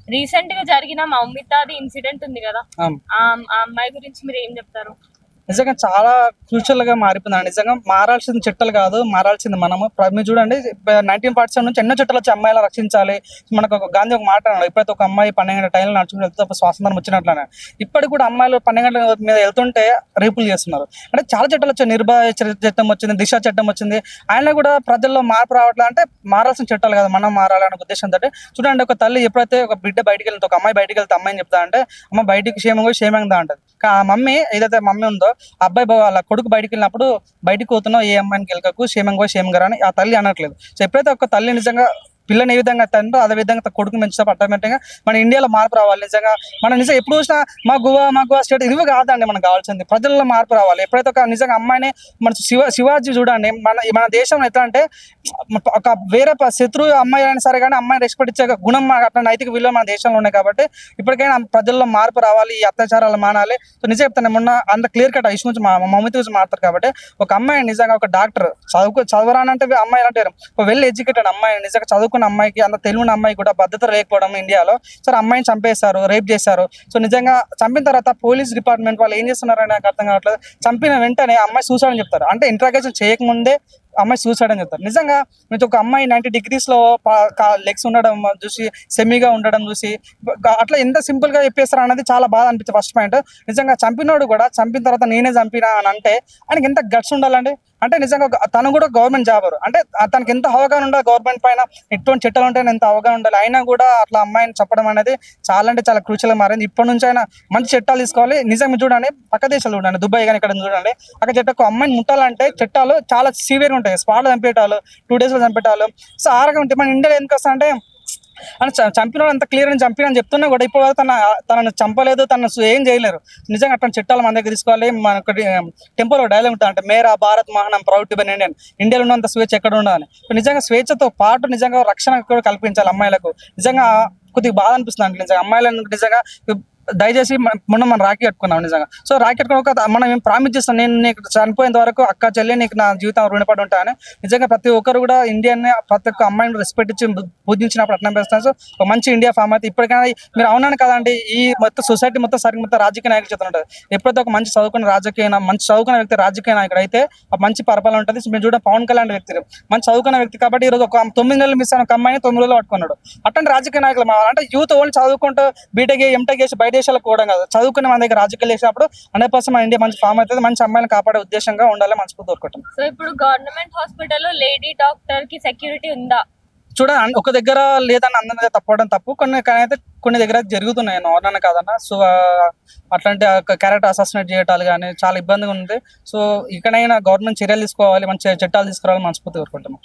Recent గా జరిగిన మౌమితాది incident ఉంది కదా, అవును. ఆ అమ్మాయి గురించి మీరు ఏం చెప్తారు? నిజంగా చాలా క్రూషియల్ గా మారిపోయిందండి. నిజంగా మారాల్సింది చట్టాలు కాదు, మారాల్సింది మనము. మీరు చూడండి 1947 నుంచి ఎన్నో చట్టాలు వచ్చి అమ్మాయిలను రక్షించాలి. మనకు ఒక గాంధీ ఒక మాట అన్నాడు, ఇప్పుడైతే ఒక అమ్మాయి 12 గంటల టైంలో నడుచుకుంటూ వెళ్తే స్వాతంత్రం వచ్చినట్లనే. ఇప్పటికి కూడా అమ్మాయిలు 12 గంటల మీద వెళ్తుంటే రేపులు చేస్తున్నారు. అంటే చాలా చట్టాలు వచ్చాయి, నిర్భయ చట్టం వచ్చింది, దిశ చట్టం వచ్చింది. ఆయన కూడా ప్రజల్లో మార్పు రావట్లేదు. అంటే మారాల్సిన చట్టాలు కాదు, మనం మారాలనే ఉద్దేశంతో. చూడండి, ఒక తల్లి ఎప్పుడైతే ఒక బిడ్డ బయటికి వెళ్తే, ఒక అమ్మాయి బయటికి వెళ్తే అమ్మాయిని చెప్తా అంటే, అమ్మ బయటికి క్షేమంగా అంటది. ఆ మమ్మీ ఏదైతే మమ్మీ ఉందో, అబ్బాయి వాళ్ళ కొడుకు బయటికి వెళ్ళినప్పుడు, బయటికి పోతున్నావు ఏ అమ్మాయిని గెలకకు, క్షేమంగా అని ఆ తల్లి అనట్లేదు. సో ఎప్పుడైతే ఒక తల్లి నిజంగా పిల్లని ఏ విధంగా తండ్రో అదే విధంగా కొడుకు పెంచుతా ఆటోమేటిక్గా మన ఇండియాలో మార్పు రావాలి. నిజంగా మనం ఎప్పుడు చూసినా మా గోవా స్టేట్ ఇవి కాదండి మనకు కావాల్సింది, ప్రజల్లో మార్పు రావాలి. ఎప్పుడైతే ఒక నిజంగా అమ్మాయిని మన శివాజీ చూడండి, మన దేశంలో ఎట్లా అంటే ఒక వేరే శత్రువు అమ్మాయి అయినా సరే కానీ అమ్మాయిని రెస్పెక్ట్ ఇచ్చే గుణం అట్లా నైతిక విలువ మన దేశంలో ఉన్నాయి. కాబట్టి ఇప్పటికైనా ప్రజల్లో మార్పు రావాలి, ఈ అత్యాచారాలు మానాలి. సో నిజం చెప్తాను, మొన్న అంత క్లియర్ కట్ ఇష్యూ నుంచి మమ్మీ గురించి మాట్లాడతారు. కాబట్టి ఒక అమ్మాయి నిజంగా ఒక డాక్టర్ చదవరానంటే అమ్మాయి అంటే ఒక వెల్ ఎడ్యుకేటెడ్ అమ్మాయి, నిజంగా చదువుకున్న అమ్మాయికి, అంత తెలివిన అమ్మాయి కూడా భద్రత లేకపోవడం ఇండియాలో. సరే అమ్మాయిని చంపేశారు, రేప్ చేశారు. సో నిజంగా చంపిన తర్వాత పోలీస్ డిపార్ట్మెంట్ వాళ్ళు ఏం చేస్తున్నారని నాకు అర్థం కావట్లేదు. చంపిన వెంటనే అమ్మాయి సూసైడ్ అని చెప్తారు. అంటే ఇంట్రాగేషన్ చేయకముందే అమ్మాయి సూసైడ్ అని చెప్తారు. నిజంగా మీకు ఒక అమ్మాయి 90 degrees లెగ్స్ ఉండడం చూసి, సెమీగా ఉండడం చూసి అట్లా ఎంత సింపుల్ గా చెప్పేస్తారు అన్నది చాలా బాధ అనిపించింది. ఫస్ట్ పాయింట్, నిజంగా చంపినోడు కూడా చంపిన తర్వాత నేనే చంపినా అని అంటే ఆయనకి ఎంత గట్స్ ఉండాలండి. అంటే నిజంగా తను కూడా గవర్నమెంట్ జాబర్, అంటే తనకి ఎంత అవగాహన ఉండాలి, గవర్నమెంట్ పైన ఎటువంటి చట్టాలు ఉంటాయని ఎంత అవగాహన ఉండాలి. అయినా కూడా అట్లా అమ్మాయిని చెప్పడం అనేది చాలా అంటే చాలా క్రూషియల్గా మారింది. ఇప్పటి నుంచి అయినా మంచి చట్టాలు తీసుకోవాలి. నిజంగా చూడండి, పక్క దేశాలు చూడండి, దుబాయ్ కానీ ఇక్కడ చూడండి, అక్కడ చట్టం అమ్మాయిని ముట్టాలంటే చట్టాలు చాలా సివియర్గా ఉంటాయి. స్పాట్లో చంపేటాలు, 2 days చంపేటాలు. సో ఆ రకం మన ఇండియాలో ఎందుకు వస్తా అంటే చంపిన అంత క్లియర్ అని చంపినని చెప్తున్నా కూడా ఇప్పుడు తనను చంపలేదు, తనను ఏం చేయలేరు. నిజంగా అట్లాంటి చట్టాలు మన దగ్గర తీసుకోవాలి. మనకు టెంపోలో డైలాగ్ ఉంటుంది, అంటే మేరా భారత్ మహానం ప్రౌడ్ టు బి ఇండియన్. ఇండియాలో ఉన్నంత స్వేచ్ఛ ఎక్కడ ఉండాలని. నిజంగా స్వేచ్ఛతో పాటు నిజంగా రక్షణ కూడా కల్పించాలి అమ్మాయిలకు. నిజంగా కొద్దిగా బాధ అనిపిస్తుంది అంటే నిజంగా అమ్మాయిలను నిజంగా దయచేసి మొన్న మనం రాఖీ కట్టుకున్నాం. నిజంగా సో రాఖీ కట్టుకున్న మనం ఏం ప్రామిస్ చేస్తాం, నేను నీకు చనిపోయేంత వరకు అక్క చెల్లి నీకు నా జీవితం రుణపడి ఉంటాను. నిజంగా ప్రతి ఒక్కరు కూడా ఇండియన్ ప్రతి ఒక్క అమ్మాయిని రెస్పెక్ట్ ఇచ్చి పూజించినప్పుడు అట్లా పెస్తాను. సో ఒక మంచి ఇండియా ఫామ్ అయితే ఇప్పటికైనా మీరు అవునాను కదండి, ఈ మొత్తం సొసైటీ మొత్తం మొత్తం రాజకీయ నాయకులు చేత ఉంటుంది. ఎప్పుడైతే ఒక మంచి చదువుకున్న వ్యక్తి రాజకీయ నాయకుడు అయితే మంచి పరిపాలన ఉంటుంది. మీరు చూడండి, పవన్ కళ్యాణ్ వ్యక్తి మంచి చదువుకున్న వ్యక్తి. కాబట్టి ఈరోజు ఒక 9 నెలలు మిస్ అయిన ఒక అమ్మాయిని 9 రోజులు పట్టుకున్నాడు. అట్లాంటి రాజకీయ నాయకులు అంటే యూత్ ఓన్లీ చదువుకుంటూ బీటెక్ ఎంటెక్ చేసి బయట దేశాలకు పోవడం కాదు, చదువుకునే మన దగ్గర రాజకీయాలు చేసినప్పుడు 100% మన ఇండియా మంచి ఫామ్ అవుతుంది. మంచి అమ్మాయిని కాపాడే ఉద్దేశంగా ఉండాలి, మనస్ఫూర్తి కోరుకుంటాం. సో ఇప్పుడు గవర్నమెంట్ హాస్పిటల్లో లేడీ డాక్టర్ కి సెక్యూరిటీ ఉందా? చూడండి, ఒక దగ్గర లేదని అందరి తప్పడం తప్పు, కొన్ని దగ్గర జరుగుతున్నాయి, నార్మల్ కాదన్నా. సో అట్లాంటి క్యారెక్టర్ అసాసినేట్ చేయటాలు కానీ చాలా ఇబ్బందిగా ఉంది. సో ఇక్కడైనా గవర్నమెంట్ చర్యలు తీసుకోవాలి, మంచి చట్టాలు తీసుకురావాలి, మనస్ఫూర్తి కోరుకుంటాం.